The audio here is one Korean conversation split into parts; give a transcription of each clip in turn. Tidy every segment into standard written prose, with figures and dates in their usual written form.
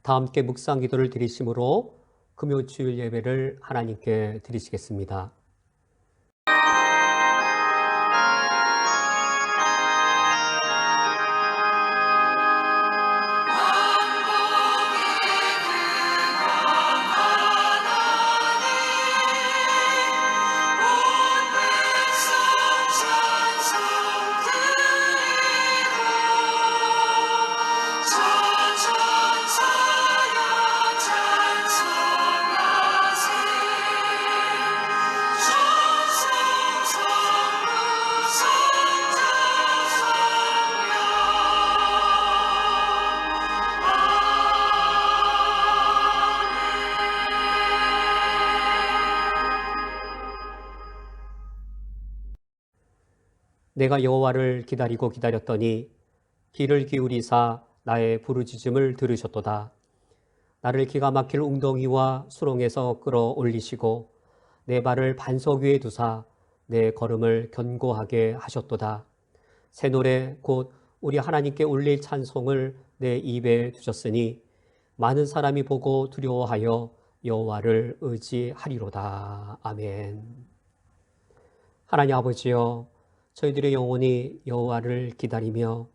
다 함께 묵상 기도를 드리심으로 금요 주일 예배를 하나님께 드리시겠습니다. 내가 여호와를 기다리고 기다렸더니 귀를 기울이사 나의 부르짖음을 들으셨도다. 나를 기가 막힐 웅덩이와 수렁에서 끌어올리시고 내 발을 반석 위에 두사 내 걸음을 견고하게 하셨도다. 새 노래 곧 우리 하나님께 올릴 찬송을 내 입에 두셨으니 많은 사람이 보고 두려워하여 여호와를 의지하리로다. 아멘. 하나님 아버지여, 저희들의 영혼이 여호와를 기다리며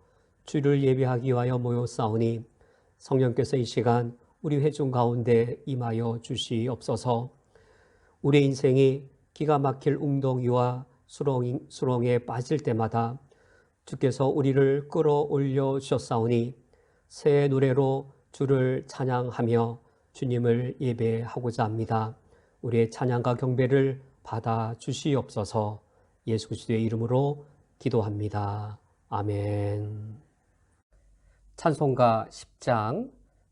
주를 예배하기 위하여 모였사오니 성령께서 이 시간 우리 회중 가운데 임하여 주시옵소서. 우리의 인생이 기가 막힐 웅덩이와 수렁에 빠질 때마다 주께서 우리를 끌어올려 주셨사오니 새 노래로 주를 찬양하며 주님을 예배하고자 합니다. 우리의 찬양과 경배를 받아 주시옵소서. 예수 그리스도의 이름으로 기도합니다. 아멘. 찬송가 10장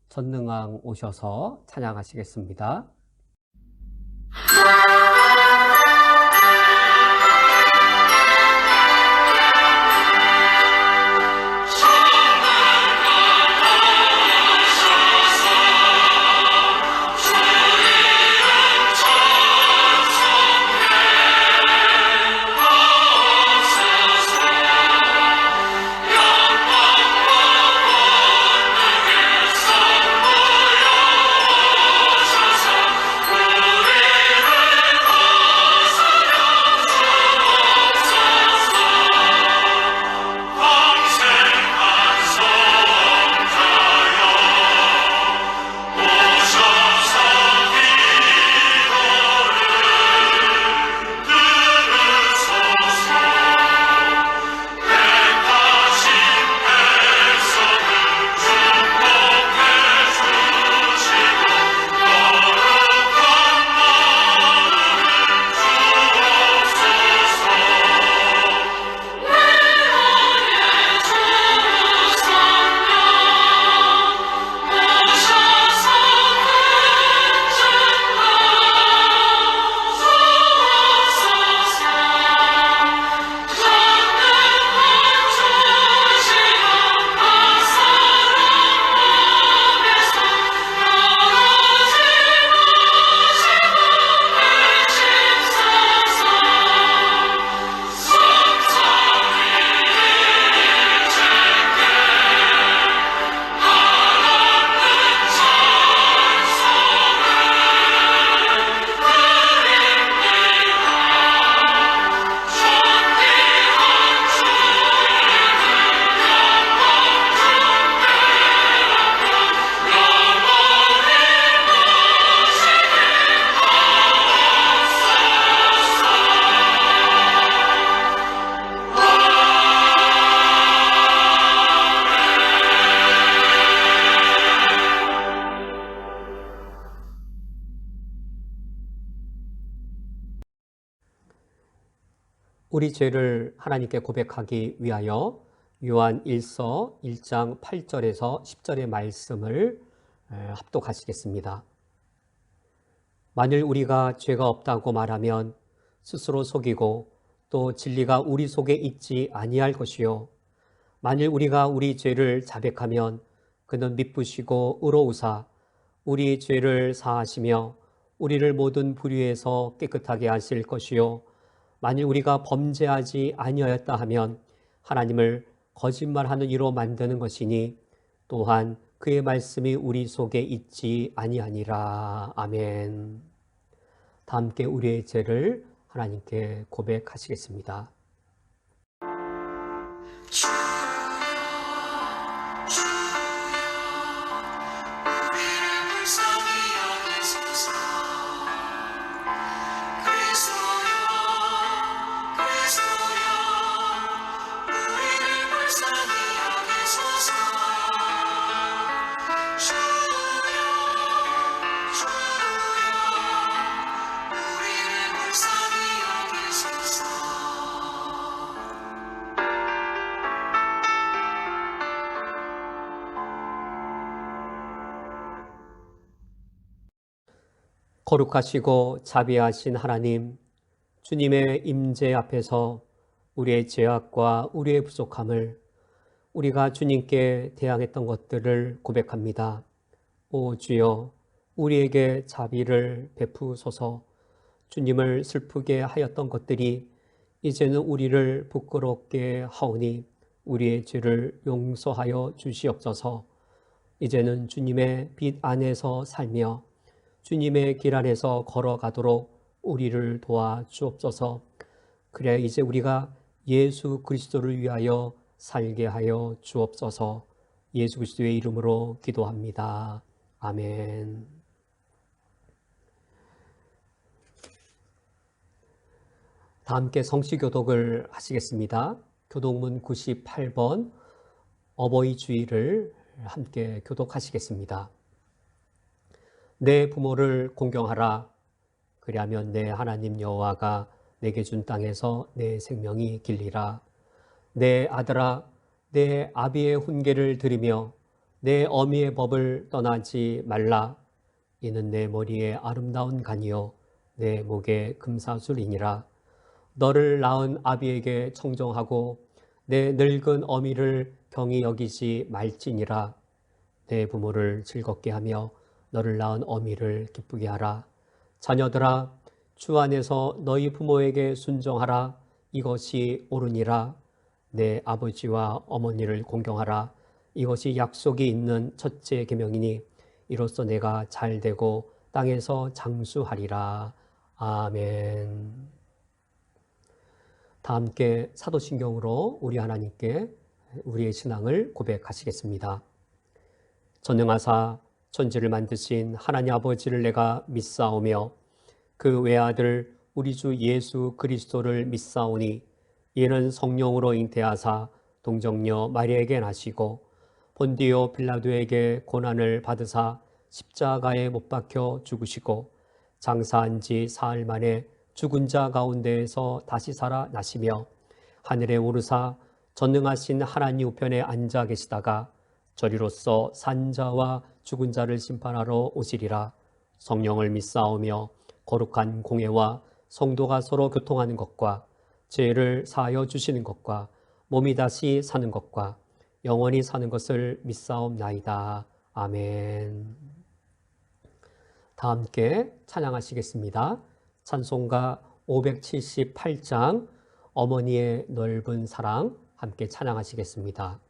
전능왕 오셔서 찬양하시겠습니다. 우리 죄를 하나님께 고백하기 위하여 요한 1서 1장 8절에서 10절의 말씀을 합독하시겠습니다. 만일 우리가 죄가 없다고 말하면 스스로 속이고 또 진리가 우리 속에 있지 아니할 것이요. 만일 우리가 우리 죄를 자백하면 그는 미쁘시고 의로우사 우리 죄를 사하시며 우리를 모든 불의에서 깨끗하게 하실 것이요. 만일 우리가 범죄하지 아니하였다 하면 하나님을 거짓말하는 이로 만드는 것이니 또한 그의 말씀이 우리 속에 있지 아니하니라. 아멘. 다 함께 우리의 죄를 하나님께 고백하시겠습니다. 거룩하시고 자비하신 하나님, 주님의 임재 앞에서 우리의 죄악과 우리의 부족함을, 우리가 주님께 대항했던 것들을 고백합니다. 오 주여, 우리에게 자비를 베푸소서. 주님을 슬프게 하였던 것들이 이제는 우리를 부끄럽게 하오니 우리의 죄를 용서하여 주시옵소서. 이제는 주님의 빛 안에서 살며 주님의 길 안에서 걸어가도록 우리를 도와주옵소서. 그래야 이제 우리가 예수 그리스도를 위하여 살게 하여 주옵소서. 예수 그리스도의 이름으로 기도합니다. 아멘. 다 함께 성시교독을 하시겠습니다. 교독문 98번 어버이 주일을 함께 교독하시겠습니다. 내 부모를 공경하라. 그리하면 내 하나님 여호와가 내게 준 땅에서 내 생명이 길리라. 내 아들아, 내 아비의 훈계를 들으며 내 어미의 법을 떠나지 말라. 이는 내 머리에 아름다운 간이요 내 목에 금사슬이니라. 너를 낳은 아비에게 청정하고 내 늙은 어미를 경히 여기지 말지니라. 내 부모를 즐겁게 하며 너를 낳은 어미를 기쁘게 하라. 자녀들아, 주 안에서 너희 부모에게 순종하라. 이것이 옳으니라. 내 아버지와 어머니를 공경하라. 이것이 약속이 있는 첫째 계명이니 이로써 내가 잘되고 땅에서 장수하리라. 아멘. 다 함께 사도신경으로 우리 하나님께 우리의 신앙을 고백하시겠습니다. 전능하사 천지를 만드신 하나님 아버지를 내가 믿사오며 그 외아들 우리 주 예수 그리스도를 믿사오니 이는 성령으로 잉태하사 동정녀 마리아에게 나시고 본디오 빌라도에게 고난을 받으사 십자가에 못 박혀 죽으시고 장사한 지 사흘 만에 죽은 자 가운데에서 다시 살아나시며 하늘에 오르사 전능하신 하나님 우편에 앉아 계시다가 저리로서 산자와 죽은 자를 심판하러 오시리라. 성령을 믿사오며 거룩한 공회와 성도가 서로 교통하는 것과 죄를 사하여 주시는 것과 몸이 다시 사는 것과 영원히 사는 것을 믿사옵나이다. 아멘. 다 함께 찬양하시겠습니다. 찬송가 578장 어머니의 넓은 사랑 함께 찬양하시겠습니다.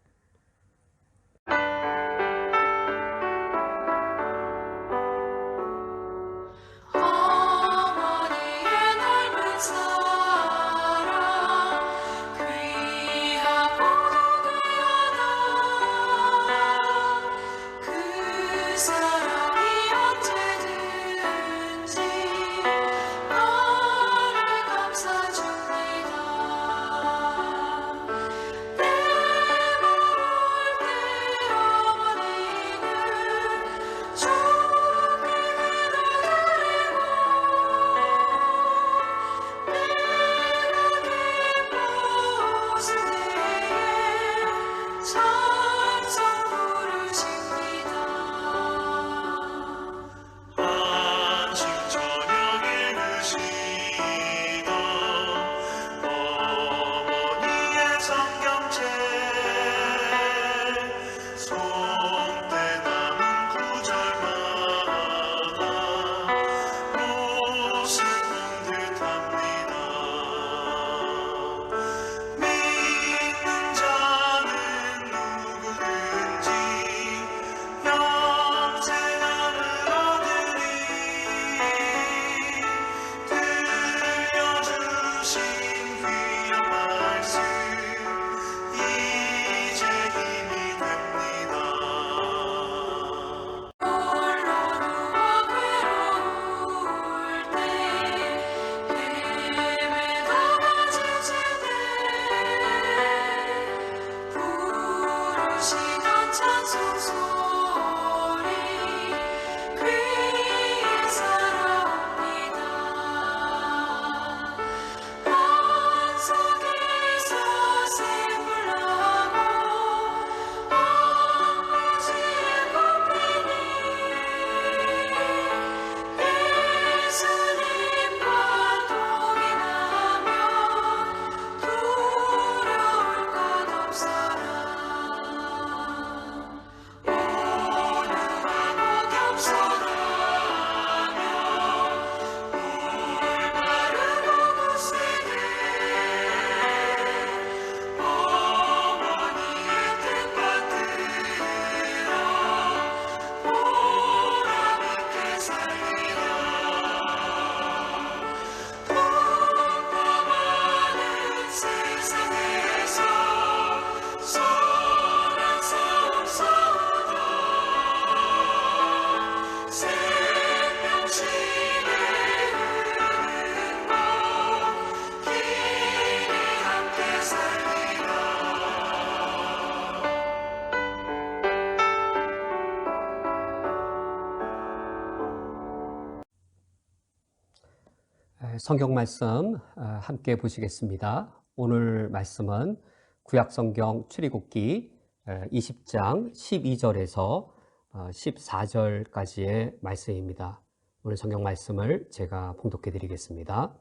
성경 말씀 함께 보시겠습니다. 오늘 말씀은 구약성경 출애굽기 20장 12절에서 14절까지의 말씀입니다. 오늘 성경 말씀을 제가 봉독해 드리겠습니다.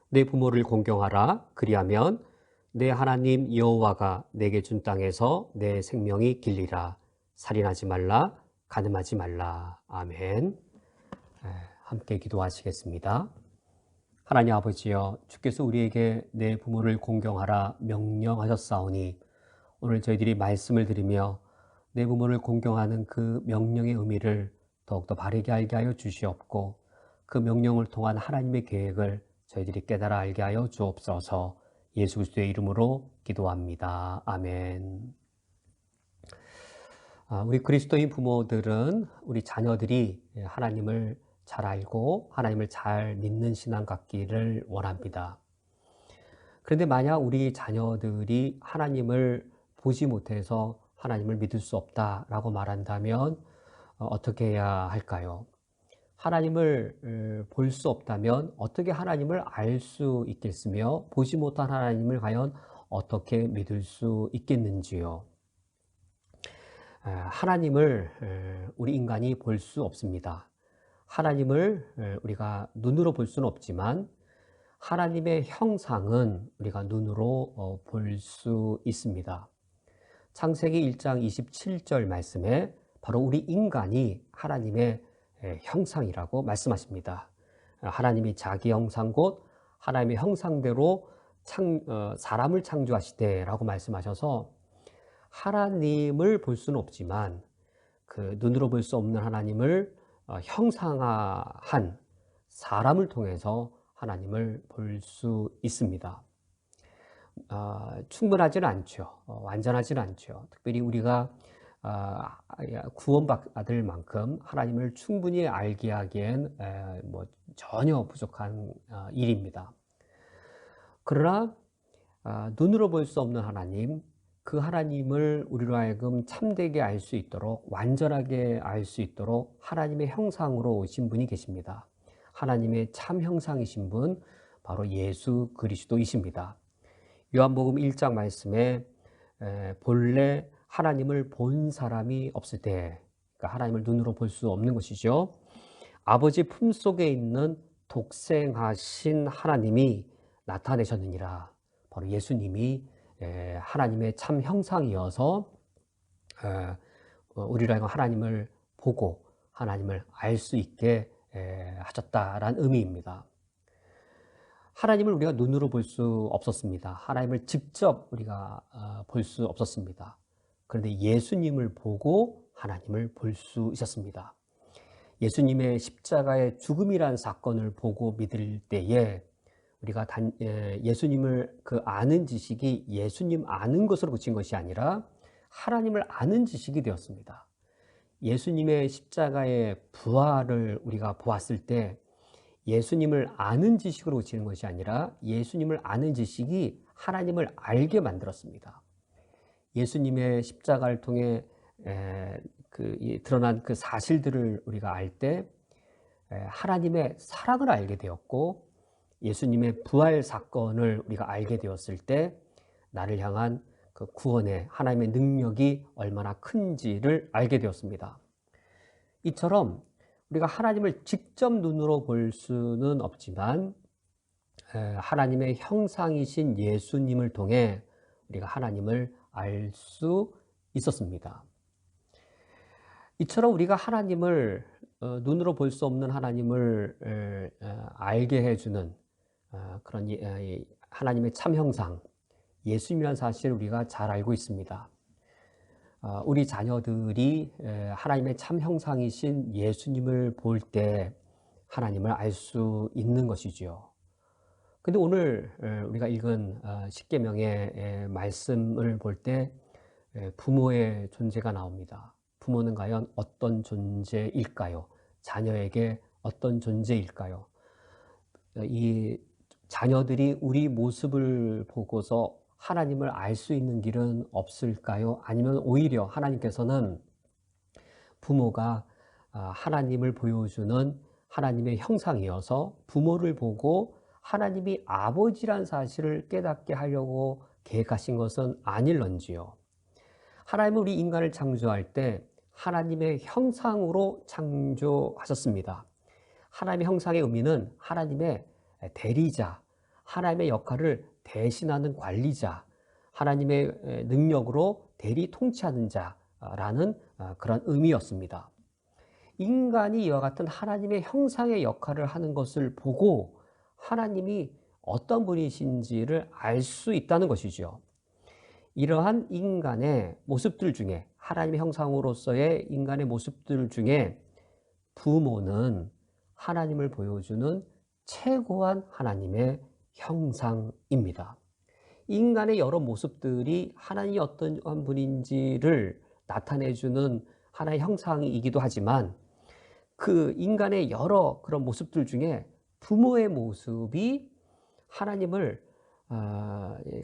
내 부모를 공경하라. 그리하면 내 하나님 여호와가 내게 준 땅에서 내 생명이 길리라. 살인하지 말라. 간음하지 말라. 아멘. 함께 기도하시겠습니다. 하나님 아버지여, 주께서 우리에게 내 부모를 공경하라 명령하셨사오니 오늘 저희들이 말씀을 들으며 내 부모를 공경하는 그 명령의 의미를 더욱더 바르게 알게 하여 주시옵고, 그 명령을 통한 하나님의 계획을 저희들이 깨달아 알게 하여 주옵소서. 예수 그리스도의 이름으로 기도합니다. 아멘. 우리 그리스도인 부모들은 우리 자녀들이 하나님을 잘 알고 하나님을 잘 믿는 신앙 갖기를 원합니다. 그런데 만약 우리 자녀들이 하나님을 보지 못해서 하나님을 믿을 수 없다라고 말한다면 어떻게 해야 할까요? 하나님을 볼 수 없다면 어떻게 하나님을 알 수 있겠으며, 보지 못한 하나님을 과연 어떻게 믿을 수 있겠는지요? 하나님을 우리 인간이 볼 수 없습니다. 하나님을 우리가 눈으로 볼 수는 없지만 하나님의 형상은 우리가 눈으로 볼 수 있습니다. 창세기 1장 27절 말씀에 바로 우리 인간이 하나님의 형상이라고 말씀하십니다. 하나님이 자기 형상 곧 하나님의 형상대로 사람을 창조하시되 라고 말씀하셔서 하나님을 볼 수는 없지만 그 눈으로 볼 수 없는 하나님을 형상화한 사람을 통해서 하나님을 볼 수 있습니다. 충분하지는 않죠. 완전하지는 않죠. 특별히 우리가 구원받을 만큼 하나님을 충분히 알게 하기엔 전혀 부족한 일입니다. 그러나 눈으로 볼 수 없는 하나님, 그 하나님을 우리로 하여금 참되게 알 수 있도록, 완전하게 알 수 있도록 하나님의 형상으로 오신 분이 계십니다. 하나님의 참 형상이신 분, 바로 예수 그리스도이십니다. 요한복음 1장 말씀에 본래 하나님을 본 사람이 없을 때, 그러니까 하나님을 눈으로 볼 수 없는 것이죠. 아버지 품속에 있는 독생하신 하나님이 나타내셨느니라. 바로 예수님이 하나님의 참 형상이어서 우리로 하여금 하나님을 보고 하나님을 알 수 있게 하셨다라는 의미입니다. 하나님을 우리가 눈으로 볼 수 없었습니다. 하나님을 직접 우리가 볼 수 없었습니다. 그런데 예수님을 보고 하나님을 볼 수 있었습니다. 예수님의 십자가의 죽음이라는 사건을 보고 믿을 때에 우리가 예수님을 아는 지식이 예수님 아는 것으로 그친 것이 아니라 하나님을 아는 지식이 되었습니다. 예수님의 십자가의 부활을 우리가 보았을 때 예수님을 아는 지식으로 그치는 것이 아니라 예수님을 아는 지식이 하나님을 알게 만들었습니다. 예수님의 십자가를 통해 드러난 그 사실들을 우리가 알 때 하나님의 사랑을 알게 되었고, 예수님의 부활 사건을 우리가 알게 되었을 때 나를 향한 그 구원의 하나님의 능력이 얼마나 큰지를 알게 되었습니다. 이처럼 우리가 하나님을 직접 눈으로 볼 수는 없지만 하나님의 형상이신 예수님을 통해 우리가 하나님을 알 수 있었습니다. 이처럼 우리가 하나님을 눈으로 볼 수 없는 하나님을 알게 해주는 그런 하나님의 참 형상, 예수님이라는 사실을 우리가 잘 알고 있습니다. 우리 자녀들이 하나님의 참 형상이신 예수님을 볼 때 하나님을 알 수 있는 것이지요. 근데 오늘 우리가 읽은 십계명의 말씀을 볼 때 부모의 존재가 나옵니다. 부모는 과연 어떤 존재일까요? 자녀에게 어떤 존재일까요? 이 자녀들이 우리 모습을 보고서 하나님을 알 수 있는 길은 없을까요? 아니면 오히려 하나님께서는 부모가 하나님을 보여주는 하나님의 형상이어서 부모를 보고 하나님이 아버지란 사실을 깨닫게 하려고 계획하신 것은 아닐런지요. 하나님은 우리 인간을 창조할 때 하나님의 형상으로 창조하셨습니다. 하나님의 형상의 의미는 하나님의 대리자, 하나님의 역할을 대신하는 관리자, 하나님의 능력으로 대리 통치하는 자라는 그런 의미였습니다. 인간이 이와 같은 하나님의 형상의 역할을 하는 것을 보고 하나님이 어떤 분이신지를 알 수 있다는 것이죠. 이러한 인간의 모습들 중에, 하나님의 형상으로서의 인간의 모습들 중에 부모는 하나님을 보여주는 최고한 하나님의 형상입니다. 인간의 여러 모습들이 하나님이 어떤 분인지를 나타내주는 하나의 형상이기도 하지만 그 인간의 여러 그런 모습들 중에 부모의 모습이 하나님을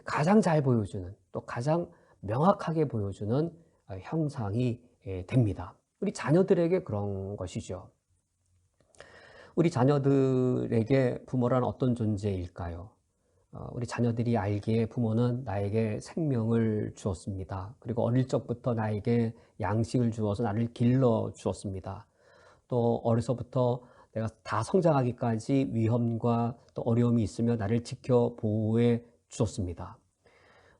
가장 잘 보여주는, 또 가장 명확하게 보여주는 형상이 됩니다. 우리 자녀들에게 그런 것이죠. 우리 자녀들에게 부모란 어떤 존재일까요? 우리 자녀들이 알기에 부모는 나에게 생명을 주었습니다. 그리고 어릴 적부터 나에게 양식을 주어서 나를 길러 주었습니다. 또 어려서부터 내가 다 성장하기까지 위험과 또 어려움이 있으며 나를 지켜 보호해 주었습니다.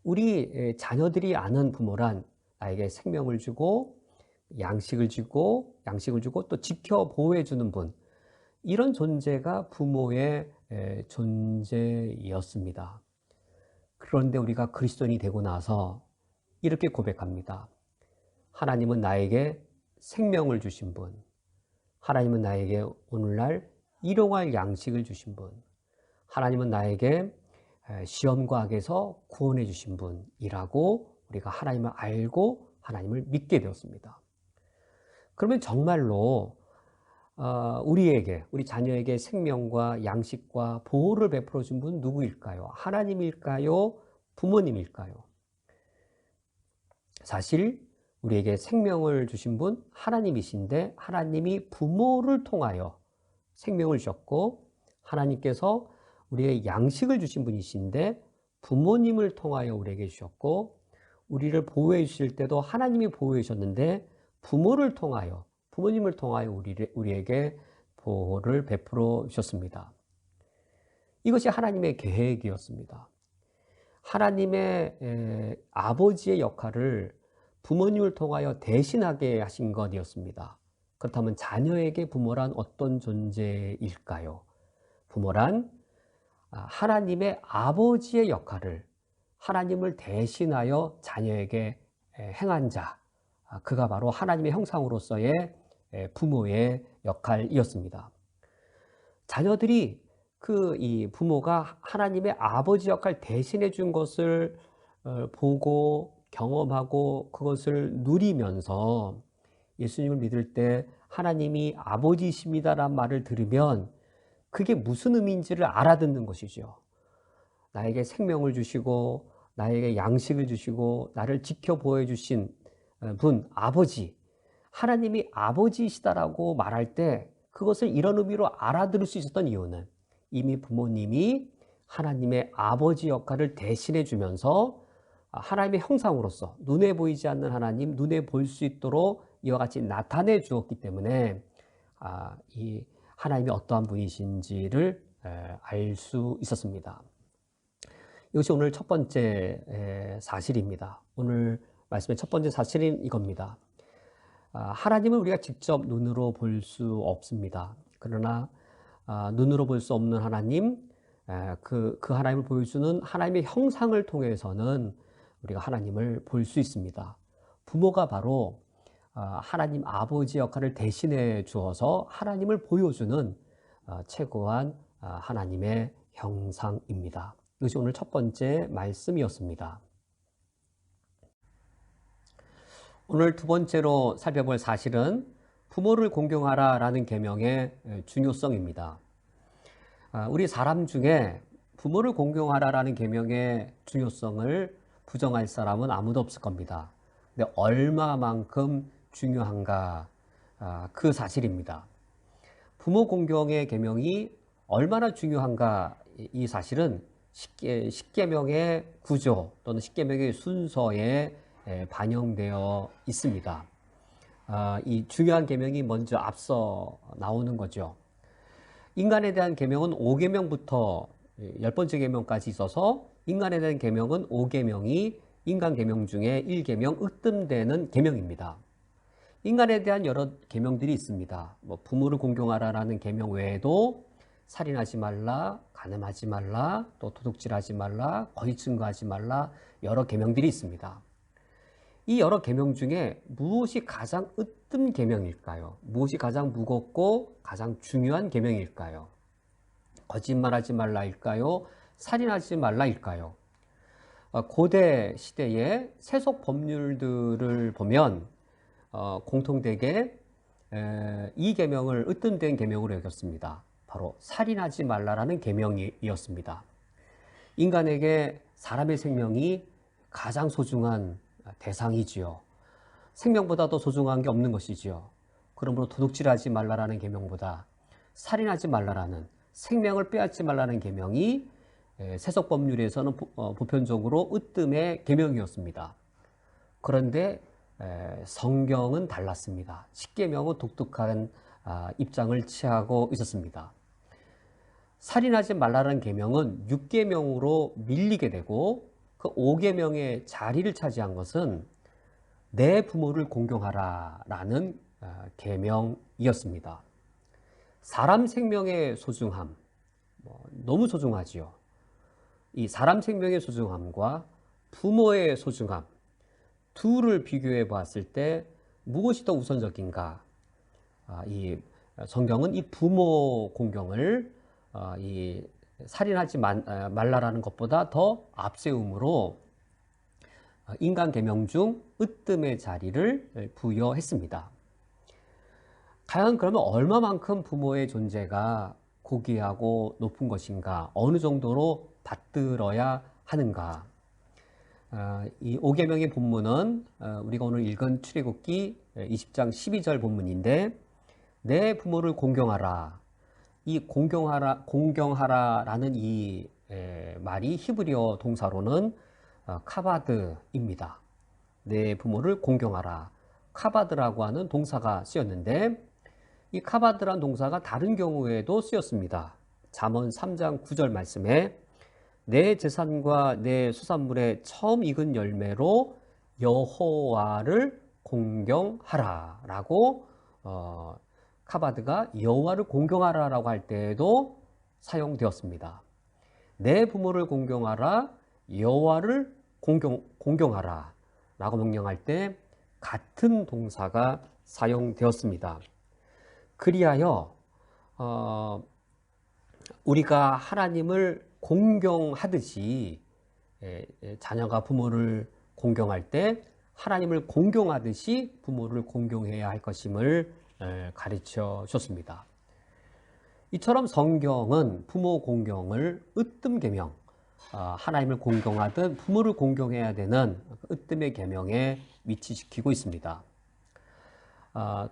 우리 자녀들이 아는 부모란 나에게 생명을 주고 양식을 주고 또 지켜 보호해 주는 분, 이런 존재가 부모의 존재였습니다. 그런데 우리가 그리스도인이 되고 나서 이렇게 고백합니다. 하나님은 나에게 생명을 주신 분, 하나님은 나에게 오늘날 일용할 양식을 주신 분, 하나님은 나에게 시험과 악에서 구원해 주신 분이라고 우리가 하나님을 알고 하나님을 믿게 되었습니다. 그러면 정말로 우리 자녀에게 생명과 양식과 보호를 베풀어 준 분 누구일까요? 하나님일까요? 부모님일까요? 사실 우리에게 생명을 주신 분 하나님이신데, 하나님이 부모를 통하여 생명을 주셨고, 하나님께서 우리의 양식을 주신 분이신데 부모님을 통하여 우리에게 주셨고, 우리를 보호해 주실 때도 하나님이 보호해 주셨는데 부모님을 통하여 우리에게 보호를 베풀어 주셨습니다. 이것이 하나님의 계획이었습니다. 하나님의 아버지의 역할을 부모님을 통하여 대신하게 하신 것이었습니다. 그렇다면 자녀에게 부모란 어떤 존재일까요? 부모란 하나님의 아버지의 역할을 하나님을 대신하여 자녀에게 행한 자, 그가 바로 하나님의 형상으로서의 부모의 역할이었습니다. 자녀들이 이 부모가 하나님의 아버지 역할 대신해 준 것을 보고 경험하고 그것을 누리면서 예수님을 믿을 때 하나님이 아버지이십니다라는 말을 들으면 그게 무슨 의미인지를 알아듣는 것이죠. 나에게 생명을 주시고 나에게 양식을 주시고 나를 지켜보호 주신 분, 아버지, 하나님이 아버지이시다라고 말할 때 그것을 이런 의미로 알아들을 수 있었던 이유는 이미 부모님이 하나님의 아버지 역할을 대신해 주면서 하나님의 형상으로서 눈에 보이지 않는 하나님, 눈에 볼 수 있도록 이와 같이 나타내 주었기 때문에 이 하나님이 어떠한 분이신지를 알 수 있었습니다. 이것이 오늘 첫 번째 사실입니다. 오늘 말씀의 첫 번째 사실은 이겁니다. 하나님을 우리가 직접 눈으로 볼 수 없습니다. 그러나 눈으로 볼 수 없는 하나님, 그 하나님을 보여주는 하나님의 형상을 통해서는 우리가 하나님을 볼 수 있습니다. 부모가 바로 하나님 아버지 역할을 대신해 주어서 하나님을 보여주는 최고한 하나님의 형상입니다. 이것이 오늘 첫 번째 말씀이었습니다. 오늘 두 번째로 살펴볼 사실은 부모를 공경하라라는 계명의 중요성입니다. 우리 사람 중에 부모를 공경하라라는 계명의 중요성을 부정할 사람은 아무도 없을 겁니다. 근데 얼마만큼 중요한가, 그 사실입니다. 부모 공경의 계명이 얼마나 중요한가, 이 사실은 십계명의 구조 또는 십계명의 순서에 반영되어 있습니다. 이 중요한 계명이 먼저 앞서 나오는 거죠. 인간에 대한 계명은 5계명부터 10번째 계명까지 있어서 인간에 대한 계명은 5계명이 인간 계명 중에 1계명 으뜸되는 계명입니다. 인간에 대한 여러 계명들이 있습니다. 뭐 부모를 공경하라라는 계명 외에도 살인하지 말라, 간음하지 말라, 또 도둑질하지 말라, 거짓 증거하지 말라, 여러 계명들이 있습니다. 이 여러 계명 중에 무엇이 가장 으뜸 계명일까요? 무엇이 가장 무겁고 가장 중요한 계명일까요? 거짓말하지 말라일까요? 살인하지 말라일까요? 고대 시대의 세속 법률들을 보면 공통되게 이 계명을 으뜸된 계명으로 여겼습니다. 바로 살인하지 말라라는 계명이었습니다. 인간에게 사람의 생명이 가장 소중한 대상이지요. 생명보다 더 소중한 게 없는 것이지요. 그러므로 도둑질하지 말라라는 계명보다 살인하지 말라라는, 생명을 빼앗지 말라는 계명이 세속 법률에서는 보편적으로 으뜸의 계명이었습니다. 그런데 성경은 달랐습니다. 십계명은 독특한 입장을 취하고 있었습니다. 살인하지 말라는 계명은 6계명으로 밀리게 되고 그 5계명의 자리를 차지한 것은 내 부모를 공경하라라는 계명이었습니다. 사람 생명의 소중함, 너무 소중하지요. 이 사람 생명의 소중함과 부모의 소중함, 둘을 비교해 봤을 때 무엇이 더 우선적인가? 이 성경은 이 부모 공경을 이 살인하지 말라라는 것보다 더 앞세움으로 인간 계명 중 으뜸의 자리를 부여했습니다. 과연 그러면 얼마만큼 부모의 존재가 고귀하고 높은 것인가? 어느 정도로 받들어야 하는가? 이 5계명의 본문은 우리가 오늘 읽은 출애굽기 20장 12절 본문인데, 내 부모를 공경하라. 이 공경하라라는 이 말이 히브리어 동사로는 카바드입니다. 내 부모를 공경하라. 카바드라고 하는 동사가 쓰였는데, 이 카바드란 동사가 다른 경우에도 쓰였습니다. 잠언 3장 9절 말씀에 내 재산과 내 수산물의 처음 익은 열매로 여호와를 공경하라 라고 카바드가 여호와를 공경하라라고 할 때에도 사용되었습니다. 내 부모를 공경하라, 여호와를 공경하라 라고 명령할 때 같은 동사가 사용되었습니다. 그리하여 우리가 하나님을 공경하듯이 자녀가 부모를 공경할 때 하나님을 공경하듯이 부모를 공경해야 할 것임을 가르쳐 줬습니다. 이처럼 성경은 부모 공경을 으뜸 계명, 하나님을 공경하듯 부모를 공경해야 되는 으뜸의 계명에 위치시키고 있습니다.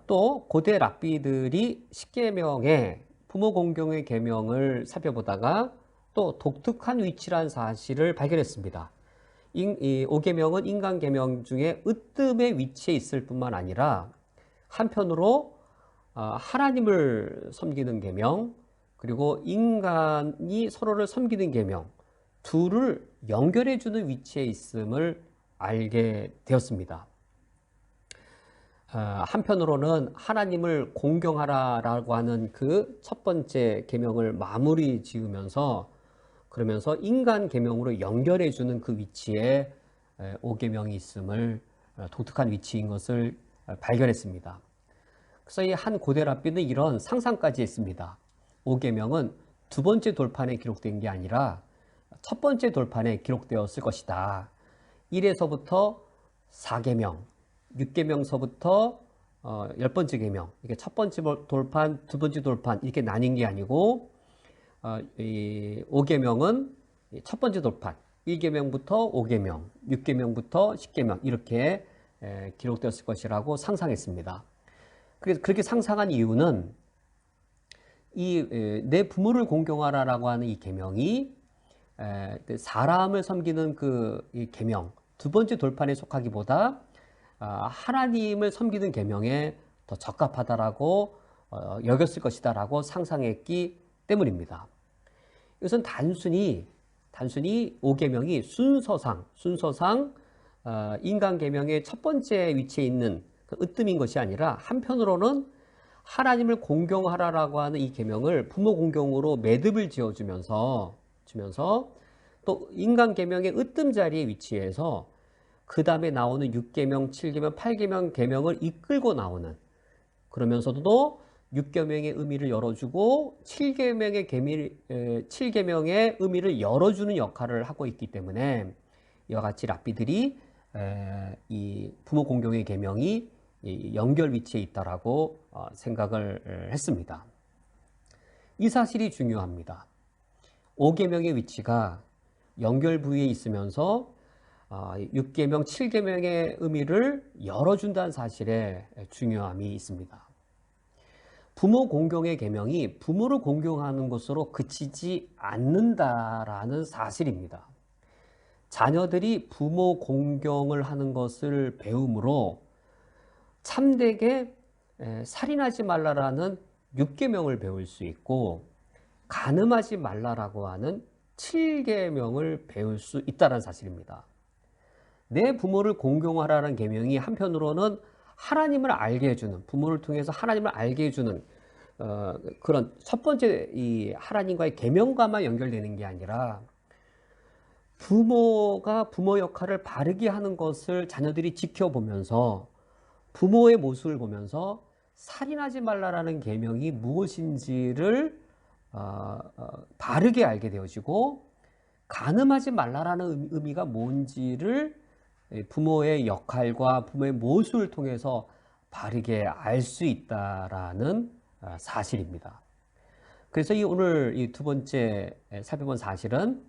또 고대 랍비들이 십계명의 부모 공경의 계명을 살펴보다가 또 독특한 위치란 사실을 발견했습니다. 이 5계명은 인간 계명 중에 으뜸의 위치에 있을 뿐만 아니라 한편으로 하나님을 섬기는 계명, 그리고 인간이 서로를 섬기는 계명, 둘을 연결해 주는 위치에 있음을 알게 되었습니다. 한편으로는 하나님을 공경하라라고 하는 그 첫 번째 계명을 마무리 지으면서 그러면서 인간 계명으로 연결해 주는 그 위치에 5계명이 있음을 독특한 위치인 것을 발견했습니다. 그래서 이 한 고대 랍비는 이런 상상까지 했습니다. 5계명은 두 번째 돌판에 기록된 게 아니라 첫 번째 돌판에 기록되었을 것이다. 1에서부터 4계명, 6계명서부터 10번째 계명, 이게 첫 번째 돌판, 두 번째 돌판 이렇게 나뉜 게 아니고 이 5계명은 첫 번째 돌판, 1계명부터 5계명, 6계명부터 10계명 이렇게 기록되었을 것이라고 상상했습니다. 그래서 그렇게 상상한 이유는 내 부모를 공경하라라고 하는 이 계명이 사람을 섬기는 이 계명 두 번째 돌판에 속하기보다 하나님을 섬기는 계명에 더 적합하다라고 여겼을 것이다라고 상상했기 때문입니다. 이것은 단순히 5계명이 순서상 인간 계명의 첫 번째 위치에 있는 그 으뜸인 것이 아니라 한편으로는 하나님을 공경하라라고 하는 이 계명을 부모 공경으로 매듭을 지어주면서 또 인간 계명의 으뜸 자리에 위치해서 그 다음에 나오는 6계명, 7계명, 8계명 계명을 이끌고 나오는, 그러면서도 6계명의 의미를 열어주고 7계명의 의미를 열어주는 역할을 하고 있기 때문에 이와 같이 랍비들이 이 부모 공경의 계명이 연결 위치에 있다라고 생각을 했습니다. 이 사실이 중요합니다. 5계명의 위치가 연결 부위에 있으면서 6계명, 7계명의 의미를 열어준다는 사실에 중요함이 있습니다. 부모 공경의 계명이 부모를 공경하는 것으로 그치지 않는다라는 사실입니다. 자녀들이 부모 공경을 하는 것을 배움으로 참되게 살인하지 말라라는 6계명을 배울 수 있고 간음하지 말라라고 하는 7계명을 배울 수 있다는 사실입니다. 내 부모를 공경하라는 계명이 한편으로는 하나님을 알게 해주는, 부모를 통해서 하나님을 알게 해주는 그런 첫 번째 이 하나님과의 계명과만 연결되는 게 아니라 부모가 부모 역할을 바르게 하는 것을 자녀들이 지켜보면서 부모의 모습을 보면서 살인하지 말라라는 계명이 무엇인지를 바르게 알게 되어지고 간음하지 말라라는 의미가 뭔지를 부모의 역할과 부모의 모습을 통해서 바르게 알 수 있다라는 사실입니다. 그래서 오늘 이 두 번째 살펴본 사실은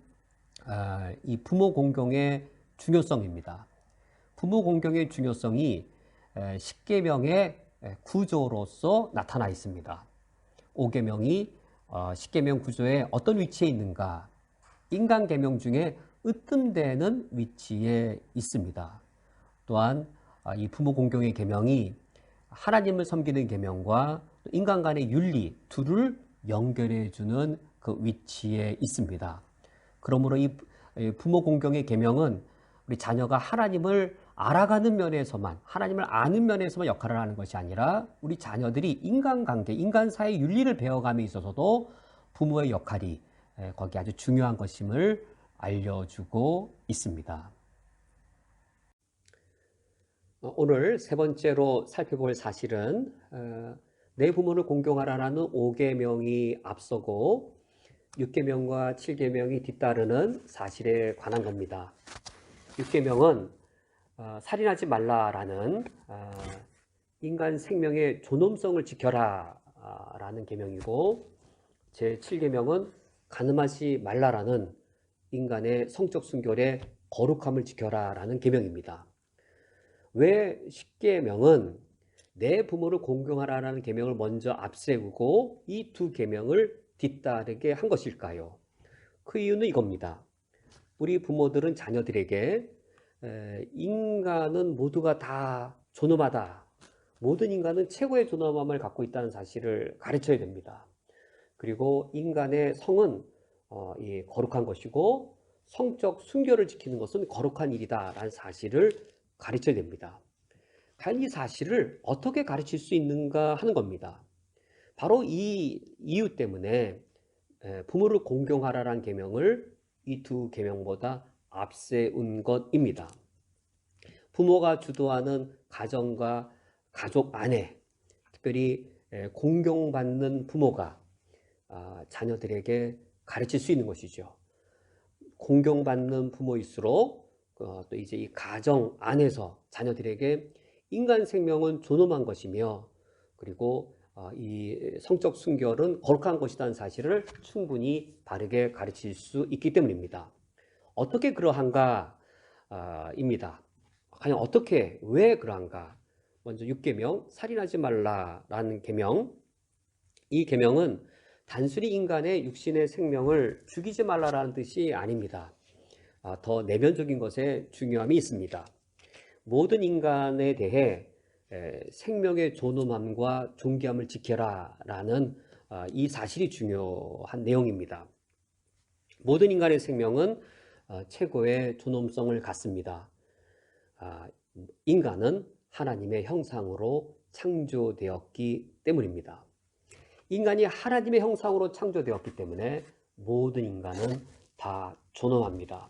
이 부모 공경의 중요성입니다. 부모 공경의 중요성이 10계명의 구조로서 나타나 있습니다. 5계명이 10계명 구조에 어떤 위치에 있는가? 인간 계명 중에 으뜸되는 위치에 있습니다. 또한 이 부모 공경의 계명이 하나님을 섬기는 계명과 인간 간의 윤리 둘을 연결해 주는 그 위치에 있습니다. 그러므로 이 부모 공경의 계명은 우리 자녀가 하나님을 알아가는 면에서만, 하나님을 아는 면에서만 역할을 하는 것이 아니라 우리 자녀들이 인간관계, 인간사의 윤리를 배워감에 있어서도 부모의 역할이 거기 아주 중요한 것임을 알려주고 있습니다. 오늘 세 번째로 살펴볼 사실은 내 부모를 공경하라는 5계명이 앞서고 6계명과 7계명이 뒤따르는 사실에 관한 겁니다. 6계명은 살인하지 말라라는 인간 생명의 존엄성을 지켜라 라는 계명이고, 제7계명은 간음하지 말라라는 인간의 성적 순결의 거룩함을 지켜라 라는 계명입니다. 왜 10계명은 내 부모를 공경하라는 계명을 먼저 앞세우고 이 두 계명을 뒤따르게 한 것일까요? 그 이유는 이겁니다. 우리 부모들은 자녀들에게 인간은 모두가 다 존엄하다, 모든 인간은 최고의 존엄함을 갖고 있다는 사실을 가르쳐야 됩니다. 그리고 인간의 성은 거룩한 것이고 성적 순결을 지키는 것은 거룩한 일이다 라는 사실을 가르쳐야 됩니다. 과연 이 사실을 어떻게 가르칠 수 있는가 하는 겁니다. 바로 이 이유 때문에 부모를 공경하라는 계명을 이 두 계명보다 앞세운 것입니다. 부모가 주도하는 가정과 가족 안에 특별히 공경받는 부모가 자녀들에게 가르칠 수 있는 것이죠. 공경받는 부모일수록 또 이제 이 가정 안에서 자녀들에게 인간 생명은 존엄한 것이며 그리고 이 성적 순결은 거룩한 것이라는 사실을 충분히 바르게 가르칠 수 있기 때문입니다. 어떻게 그러한가 입니다. 과연 어떻게, 왜 그러한가? 먼저 6계명, 살인하지 말라라는 계명. 이 계명은 단순히 인간의 육신의 생명을 죽이지 말라라는 뜻이 아닙니다. 더 내면적인 것에 중요함이 있습니다. 모든 인간에 대해 생명의 존엄함과 존귀함을 지켜라라는 이 사실이 중요한 내용입니다. 모든 인간의 생명은 최고의 존엄성을 갖습니다. 인간은 하나님의 형상으로 창조되었기 때문입니다. 인간이 하나님의 형상으로 창조되었기 때문에 모든 인간은 다 존엄합니다.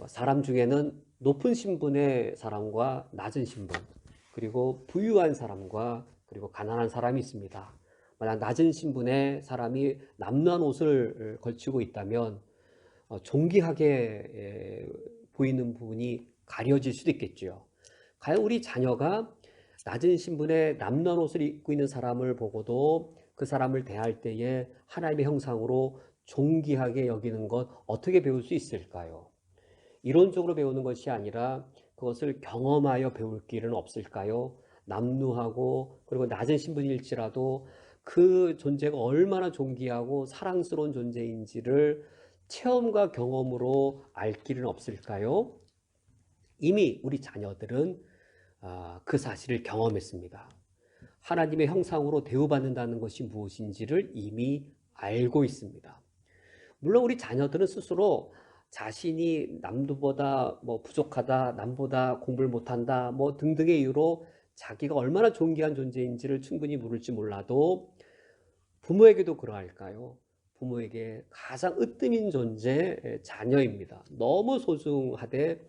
사람 중에는 높은 신분의 사람과 낮은 신분, 그리고 부유한 사람과 그리고 가난한 사람이 있습니다. 만약 낮은 신분의 사람이 남루한 옷을 걸치고 있다면 존귀하게 보이는 부분이 가려질 수도 있겠죠. 과연 우리 자녀가 낮은 신분의 남루한 옷을 입고 있는 사람을 보고도 그 사람을 대할 때에 하나님의 형상으로 존귀하게 여기는 것 어떻게 배울 수 있을까요? 이론적으로 배우는 것이 아니라 그것을 경험하여 배울 길은 없을까요? 남루하고 그리고 낮은 신분일지라도 그 존재가 얼마나 존귀하고 사랑스러운 존재인지를 체험과 경험으로 알 길은 없을까요? 이미 우리 자녀들은 그 사실을 경험했습니다. 하나님의 형상으로 대우받는다는 것이 무엇인지를 이미 알고 있습니다. 물론 우리 자녀들은 스스로 자신이 남들보다 부족하다, 남보다 공부를 못한다, 등등의 이유로 자기가 얼마나 존귀한 존재인지를 충분히 모를지 몰라도 부모에게도 그러할까요? 부모에게 가장 으뜸인 존재 자녀입니다. 너무 소중하되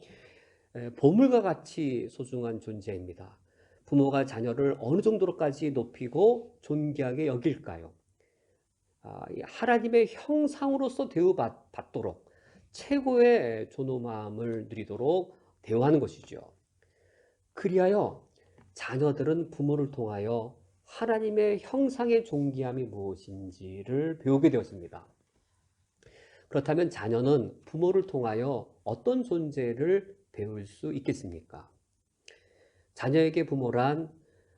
보물과 같이 소중한 존재입니다. 부모가 자녀를 어느 정도로까지 높이고 존귀하게 여길까요? 하나님의 형상으로서 대우받도록 최고의 존엄함을 누리도록 대우하는 것이죠. 그리하여 자녀들은 부모를 통하여 하나님의 형상의 존귀함이 무엇인지를 배우게 되었습니다. 그렇다면 자녀는 부모를 통하여 어떤 존재를 배울 수 있겠습니까? 자녀에게 부모란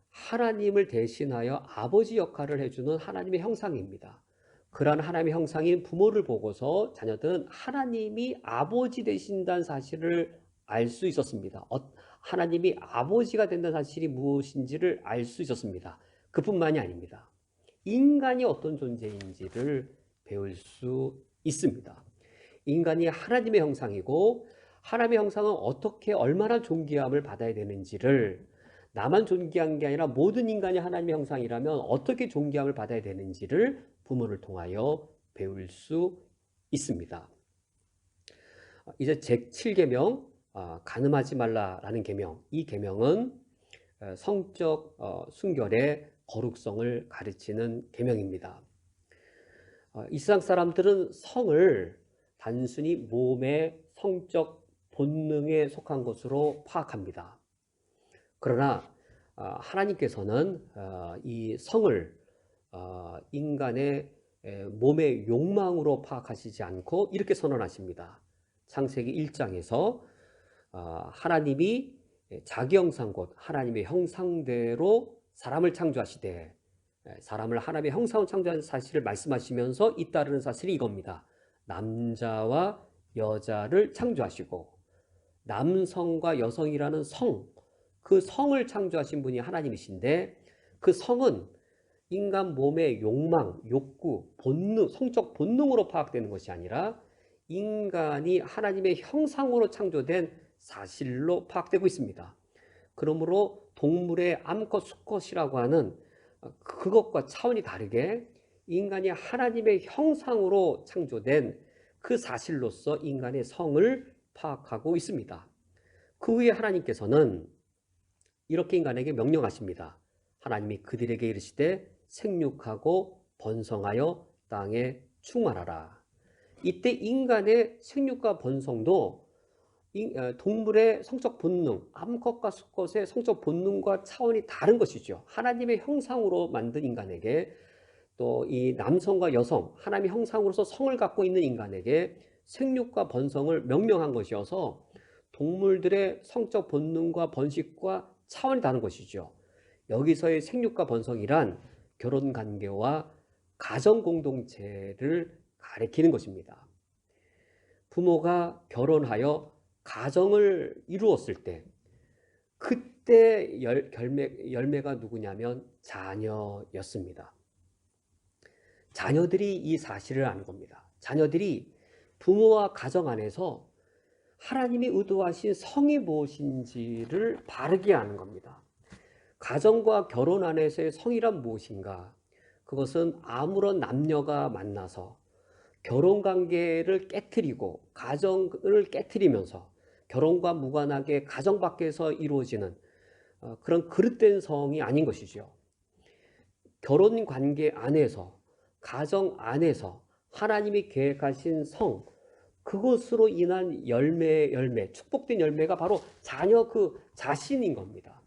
하나님을 대신하여 아버지 역할을 해주는 하나님의 형상입니다. 그러한 하나님의 형상인 부모를 보고서 자녀들은 하나님이 아버지 되신다는 사실을 알 수 있었습니다. 하나님이 아버지가 된다는 사실이 무엇인지를 알 수 있었습니다. 그뿐만이 아닙니다. 인간이 어떤 존재인지를 배울 수 있습니다. 인간이 하나님의 형상이고 하나님의 형상은 어떻게 얼마나 존귀함을 받아야 되는지를, 나만 존귀한 게 아니라 모든 인간이 하나님의 형상이라면 어떻게 존귀함을 받아야 되는지를 부모를 통하여 배울 수 있습니다. 이제 제7계명 간음하지 말라라는 계명, 이 계명은 성적 순결의 거룩성을 가르치는 계명입니다. 이 세상 사람들은 성을 단순히 몸의 성적 본능에 속한 것으로 파악합니다. 그러나 하나님께서는 이 성을 인간의 몸의 욕망으로 파악하시지 않고 이렇게 선언하십니다. 창세기 1장에서 하나님이 자기 형상 곧 하나님의 형상대로 사람을 창조하시되, 사람을 하나님의 형상으로 창조한 사실을 말씀하시면서 잇따르는 사실이 이겁니다. 남자와 여자를 창조하시고 남성과 여성이라는 성, 그 성을 창조하신 분이 하나님이신데, 그 성은 인간 몸의 욕망, 욕구, 본능, 성적 본능으로 파악되는 것이 아니라 인간이 하나님의 형상으로 창조된 사실로 파악되고 있습니다. 그러므로 동물의 암컷, 수컷이라고 하는 그것과 차원이 다르게 인간이 하나님의 형상으로 창조된 그 사실로서 인간의 성을 파악하고 있습니다. 그 후에 하나님께서는 이렇게 인간에게 명령하십니다. 하나님이 그들에게 이르시되 생육하고 번성하여 땅에 충만하라. 이때 인간의 생육과 번성도 동물의 성적 본능, 암컷과 수컷의 성적 본능과 차원이 다른 것이죠. 하나님의 형상으로 만든 인간에게, 또 이 남성과 여성, 하나님의 형상으로서 성을 갖고 있는 인간에게 생육과 번성을 명령한 것이어서 동물들의 성적 본능과 번식과 차원이 다른 것이죠. 여기서의 생육과 번성이란 결혼관계와 가정 공동체를 가리키는 것입니다. 부모가 결혼하여 가정을 이루었을 때 그때 열매가 누구냐면 자녀였습니다. 자녀들이 이 사실을 아는 겁니다. 자녀들이 부모와 가정 안에서 하나님이 의도하신 성이 무엇인지를 바르게 아는 겁니다. 가정과 결혼 안에서의 성이란 무엇인가? 그것은 아무런 남녀가 만나서 결혼관계를 깨트리고 가정을 깨트리면서 결혼과 무관하게 가정 밖에서 이루어지는 그런 그릇된 성이 아닌 것이죠. 결혼관계 안에서 가정 안에서 하나님이 계획하신 성, 그것으로 인한 열매, 축복된 열매가 바로 자녀 그 자신인 겁니다.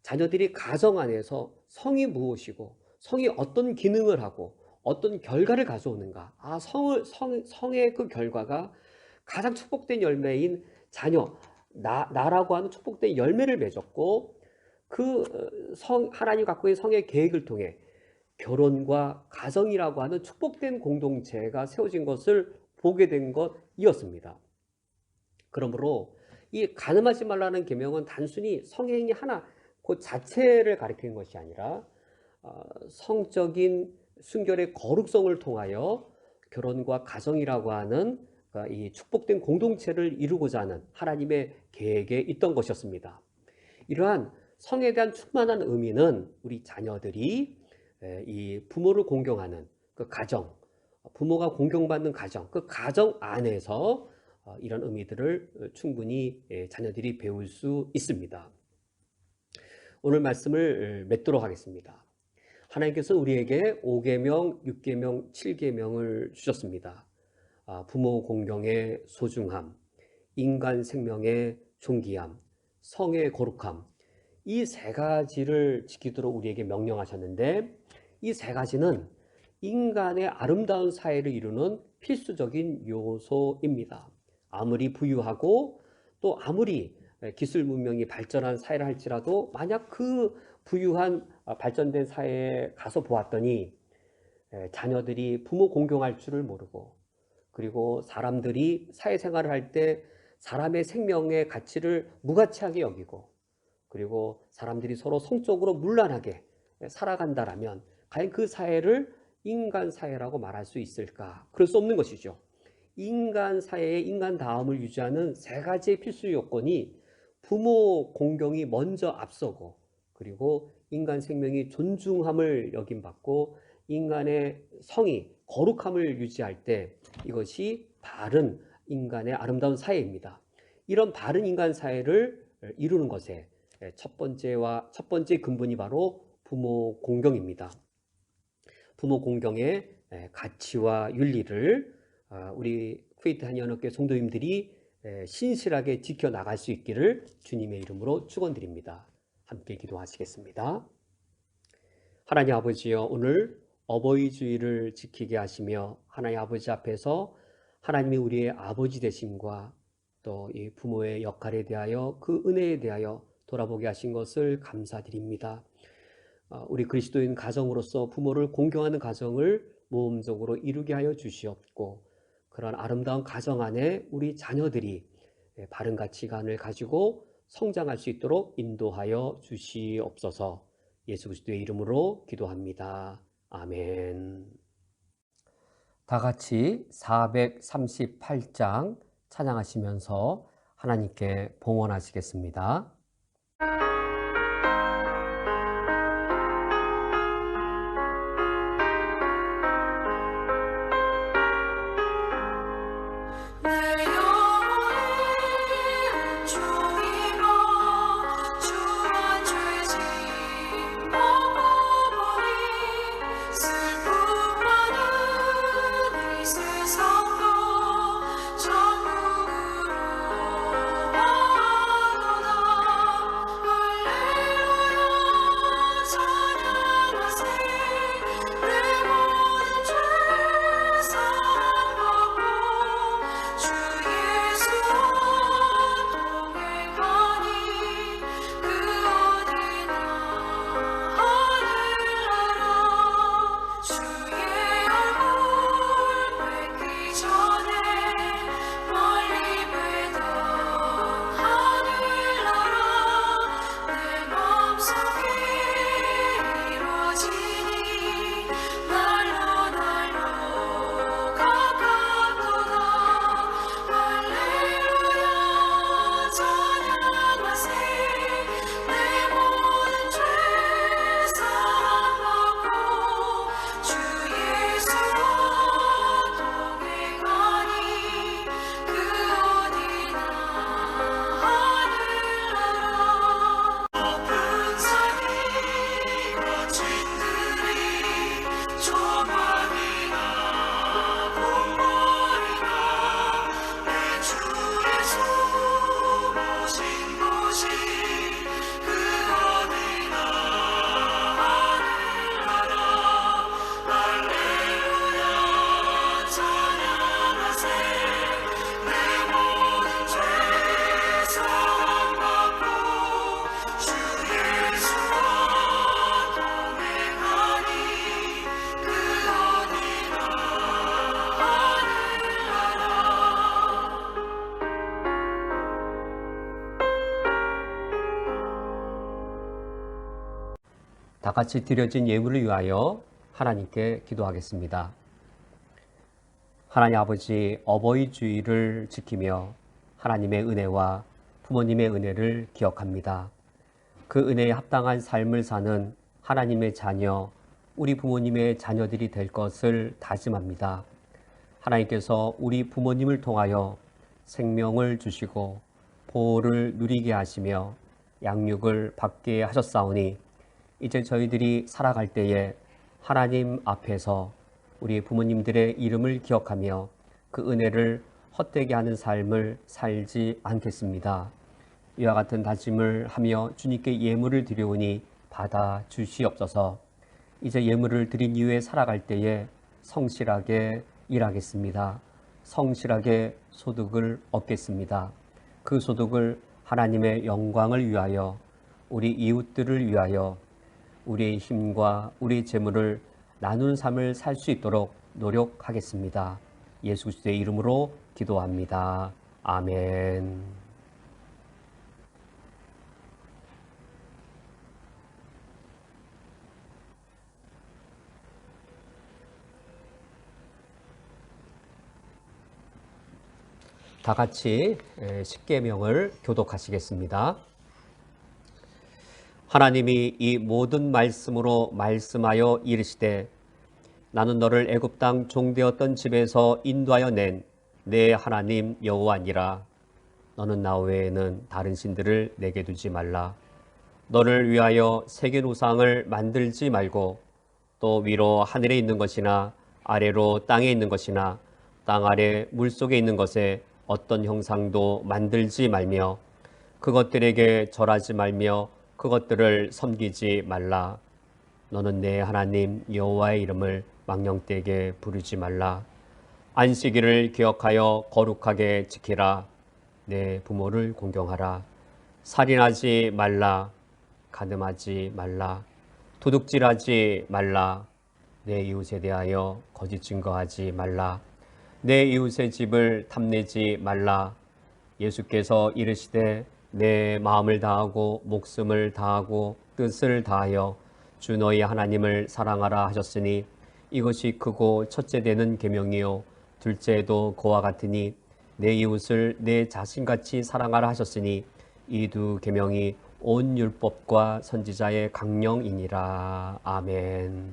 자녀들이 가정 안에서 성이 무엇이고 성이 어떤 기능을 하고 어떤 결과를 가져오는가. 성의 그 결과가 가장 축복된 열매인 자녀, 나라고 하는 축복된 열매를 맺었고 그 하나님 갖고 있는 성의 계획을 통해 결혼과 가정이라고 하는 축복된 공동체가 세워진 것을 보게 된 것이었습니다. 그러므로 이 간음하지 말라는 계명은 단순히 성행위 하나 그 자체를 가리키는 것이 아니라 성적인 순결의 거룩성을 통하여 결혼과 가정이라고 하는 이 축복된 공동체를 이루고자 하는 하나님의 계획에 있던 것이었습니다. 이러한 성에 대한 충만한 의미는 우리 자녀들이 이 부모를 공경하는 그 가정, 부모가 공경받는 가정, 그 가정 안에서 이런 의미들을 충분히 자녀들이 배울 수 있습니다. 오늘 말씀을 맺도록 하겠습니다. 하나님께서 우리에게 5계명, 6계명, 7계명을 주셨습니다. 부모 공경의 소중함, 인간 생명의 존귀함, 성의 거룩함, 이 세 가지를 지키도록 우리에게 명령하셨는데 이 세 가지는 인간의 아름다운 사회를 이루는 필수적인 요소입니다. 아무리 부유하고 또 아무리 기술 문명이 발전한 사회를 할지라도 만약 그 부유한 발전된 사회에 가서 보았더니 자녀들이 부모 공경할 줄을 모르고 그리고 사람들이 사회생활을 할 때 사람의 생명의 가치를 무가치하게 여기고 그리고 사람들이 서로 성적으로 문란하게 살아간다라면 과연 그 사회를 인간 사회라고 말할 수 있을까? 그럴 수 없는 것이죠. 인간 사회의 인간다움을 유지하는 세 가지의 필수 요건이 부모 공경이 먼저 앞서고 그리고 인간 생명이 존중함을 여김받고 인간의 성이 거룩함을 유지할 때 이것이 바른 인간의 아름다운 사회입니다. 이런 바른 인간 사회를 이루는 것에 첫 번째 근본이 바로 부모 공경입니다. 부모 공경의 가치와 윤리를 우리 쿠웨이트 한인연합교회 성도님들이 신실하게 지켜나갈 수 있기를 주님의 이름으로 축원드립니다. 함께 기도하시겠습니다. 하나님 아버지여, 오늘 어버이 주일을 지키게 하시며 하나님 아버지 앞에서 하나님이 우리의 아버지 되심과 또 이 부모의 역할에 대하여 그 은혜에 대하여 돌아보게 하신 것을 감사드립니다. 우리 그리스도인 가정으로서 부모를 공경하는 가정을 모험적으로 이루게 하여 주시옵고 그런 아름다운 가정 안에 우리 자녀들이 바른 가치관을 가지고 성장할 수 있도록 인도하여 주시옵소서. 예수 그리스도의 이름으로 기도합니다. 아멘. 다 같이 438장 찬양하시면서 하나님께 봉헌하시겠습니다. 같이 드려진 예물을 위하여 하나님께 기도하겠습니다. 하나님 아버지, 어버이 주일을 지키며 하나님의 은혜와 부모님의 은혜를 기억합니다. 그 은혜에 합당한 삶을 사는 하나님의 자녀, 우리 부모님의 자녀들이 될 것을 다짐합니다. 하나님께서 우리 부모님을 통하여 생명을 주시고 보호를 누리게 하시며 양육을 받게 하셨사오니 이제 저희들이 살아갈 때에 하나님 앞에서 우리 부모님들의 이름을 기억하며 그 은혜를 헛되게 하는 삶을 살지 않겠습니다. 이와 같은 다짐을 하며 주님께 예물을 드려오니 받아 주시옵소서. 이제 예물을 드린 이후에 살아갈 때에 성실하게 일하겠습니다. 성실하게 소득을 얻겠습니다. 그 소득을 하나님의 영광을 위하여, 우리 이웃들을 위하여 우리의 힘과 우리의 재물을 나누는 삶을 살 수 있도록 노력하겠습니다. 예수 그리스도의 이름으로 기도합니다. 아멘. 다 같이 십계명을 교독하시겠습니다. 하나님이 이 모든 말씀으로 말씀하여 이르시되 나는 너를 애굽 땅 종되었던 집에서 인도하여 낸 내 하나님 여호와니라. 너는 나 외에는 다른 신들을 내게 두지 말라. 너를 위하여 새긴 우상을 만들지 말고 또 위로 하늘에 있는 것이나 아래로 땅에 있는 것이나 땅 아래 물속에 있는 것에 어떤 형상도 만들지 말며 그것들에게 절하지 말며 그것들을 섬기지 말라. 너는 내 하나님 여호와의 이름을 망령되게 부르지 말라. 안식일을 기억하여 거룩하게 지키라. 내 부모를 공경하라. 살인하지 말라. 간음하지 말라. 도둑질하지 말라. 내 이웃에 대하여 거짓 증거하지 말라. 내 이웃의 집을 탐내지 말라. 예수께서 이르시되 내 마음을 다하고 목숨을 다하고 뜻을 다하여 주 너희 하나님을 사랑하라 하셨으니 이것이 크고 첫째 되는 계명이요 둘째도 그와 같으니 내 이웃을 내 자신같이 사랑하라 하셨으니 이 두 계명이 온 율법과 선지자의 강령이니라. 아멘.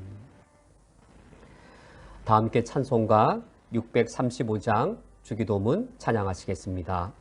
다 함께 찬송가 635장 주기도문 찬양하시겠습니다.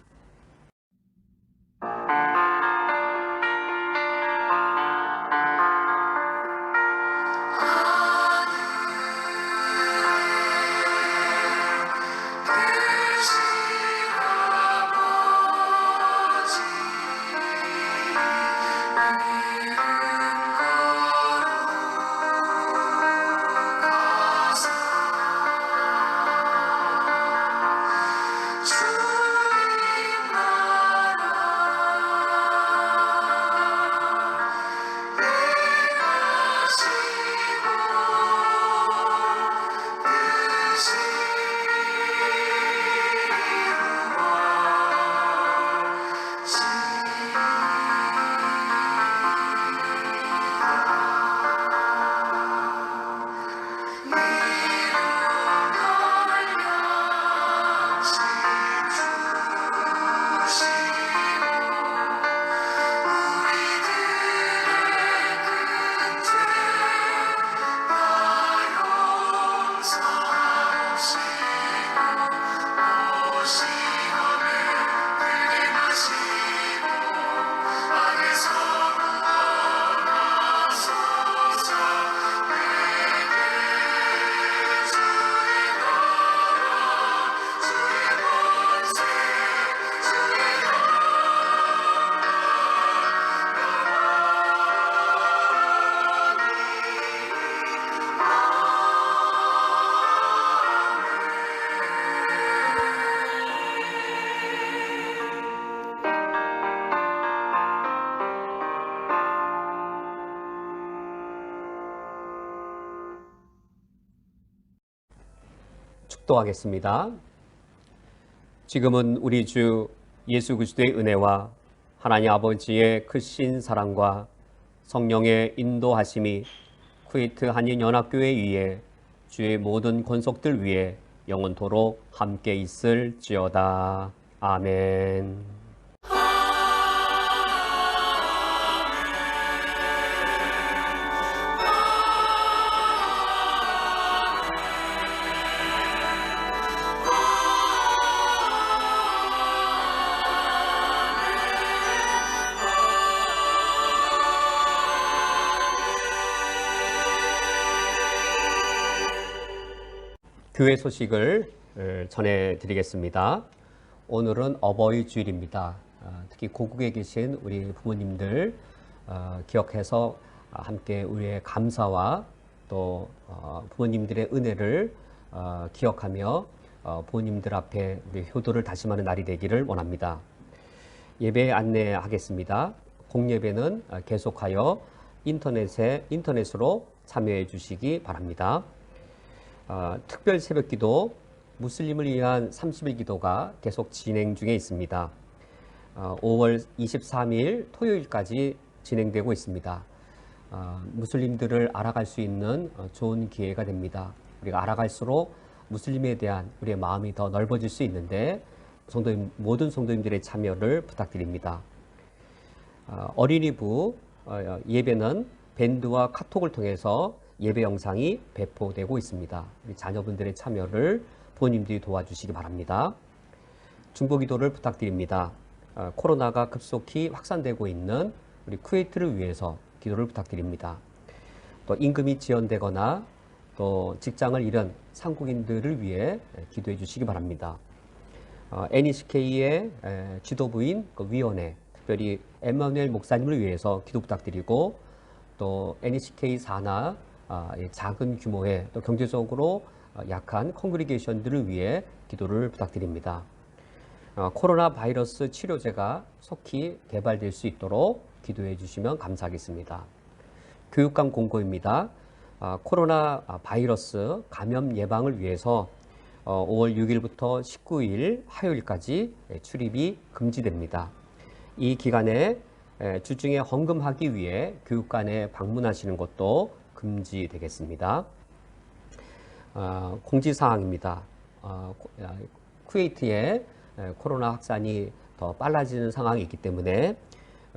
축도하겠습니다. 지금은 우리 주 예수 그리스도의 은혜와 하나님 아버지의 크신 사랑과 성령의 인도하심이 쿠웨이트 한인연합교회 위에 주의 모든 권속들 위에 영원토록 함께 있을지어다. 아멘. 교회 소식을 전해드리겠습니다. 오늘은 어버이 주일입니다. 특히 고국에 계신 우리 부모님들 기억해서 함께 우리의 감사와 또 부모님들의 은혜를 기억하며 부모님들 앞에 우리 효도를 다짐하는 날이 되기를 원합니다. 예배 안내하겠습니다. 공예배는 계속하여 인터넷으로 참여해 주시기 바랍니다. 특별 새벽 기도, 무슬림을 위한 30일 기도가 계속 진행 중에 있습니다. 5월 23일 토요일까지 진행되고 있습니다. 무슬림들을 알아갈 수 있는 좋은 기회가 됩니다. 우리가 알아갈수록 무슬림에 대한 우리의 마음이 더 넓어질 수 있는데 모든 성도님들의 참여를 부탁드립니다. 어린이부 예배는 밴드와 카톡을 통해서 예배 영상이 배포되고 있습니다. 우리 자녀분들의 참여를 부모님들이 도와주시기 바랍니다. 중보기도를 부탁드립니다. 코로나가 급속히 확산되고 있는 우리 쿠웨이트를 위해서 기도를 부탁드립니다. 또 임금이 지연되거나 또 직장을 잃은 상국인들을 위해 기도해 주시기 바랍니다. NECK의 지도부인 위원회, 특별히 엠마누엘 목사님을 위해서 기도 부탁드리고 또 NECK 산하 작은 규모의 또 경제적으로 약한 컨그리게이션들을 위해 기도를 부탁드립니다. 코로나 바이러스 치료제가 속히 개발될 수 있도록 기도해 주시면 감사하겠습니다. 교육감 공고입니다. 코로나 바이러스 감염 예방을 위해서 5월 6일부터 19일 화요일까지 출입이 금지됩니다. 이 기간에 주중에 헌금하기 위해 교육관에 방문하시는 것도 금지되겠습니다. 공지사항입니다. 쿠웨이트의 코로나 확산이 더 빨라지는 상황이 있기 때문에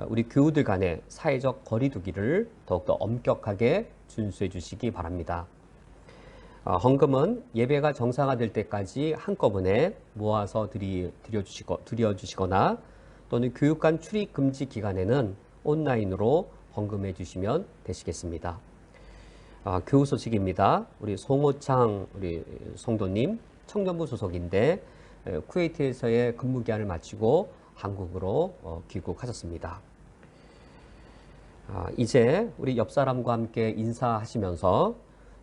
우리 교우들 간의 사회적 거리 두기를 더욱더 엄격하게 준수해 주시기 바랍니다. 헌금은 예배가 정상화될 때까지 한꺼번에 모아서 드려주시거나 또는 교육관 출입 금지 기간에는 온라인으로 헌금해 주시면 되시겠습니다. 교우 소식입니다. 우리 송호창 우리 성도님 청년부 소속인데 쿠웨이트에서의 근무 기한을 마치고 한국으로 귀국하셨습니다. 이제 우리 옆 사람과 함께 인사하시면서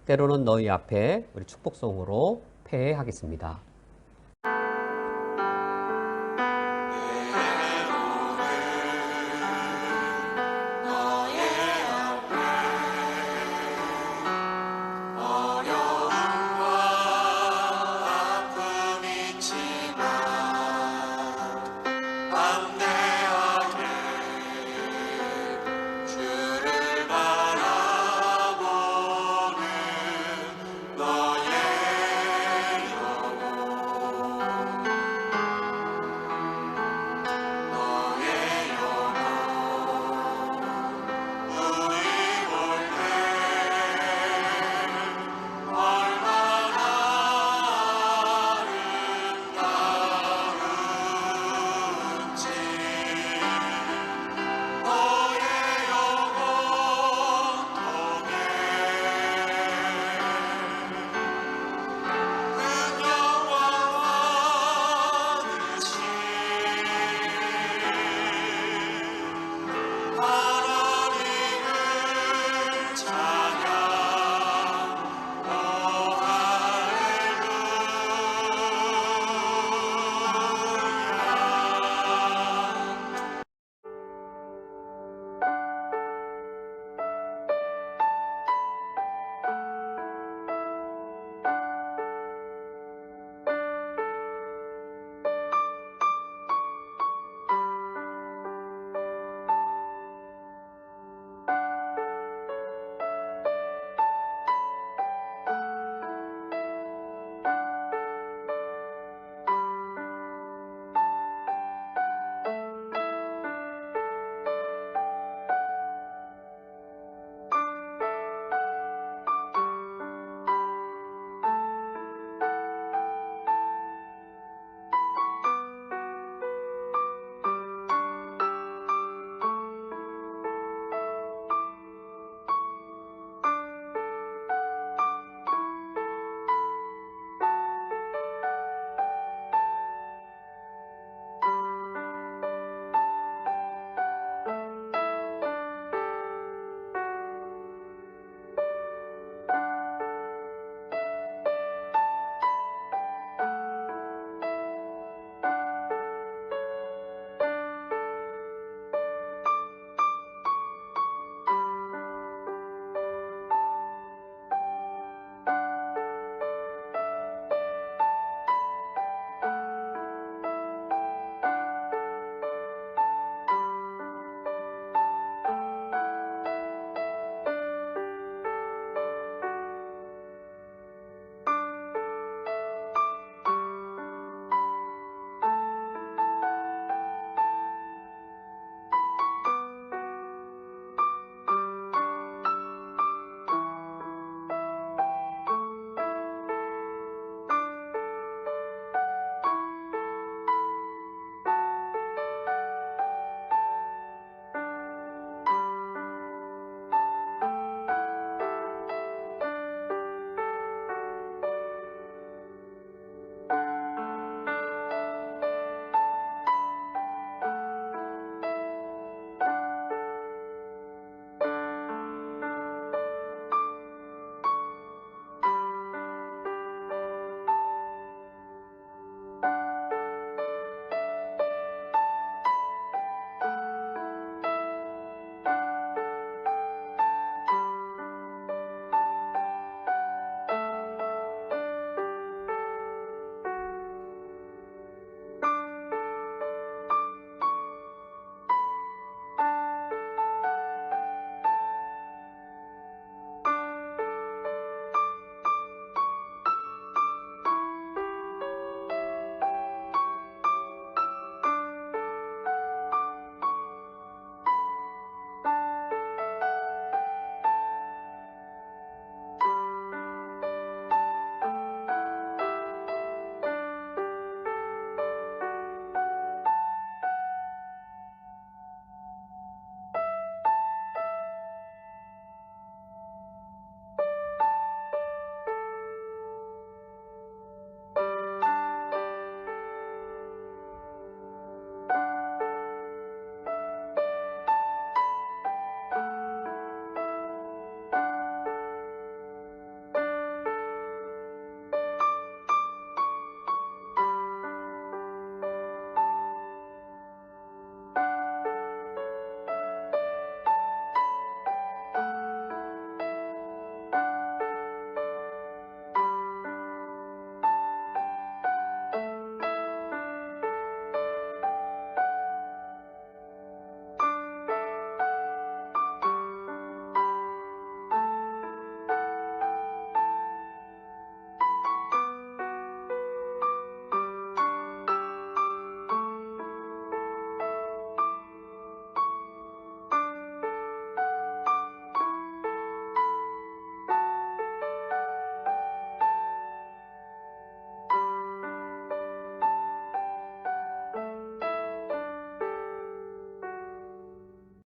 때로는 너희 앞에 우리 축복송으로 폐회하겠습니다.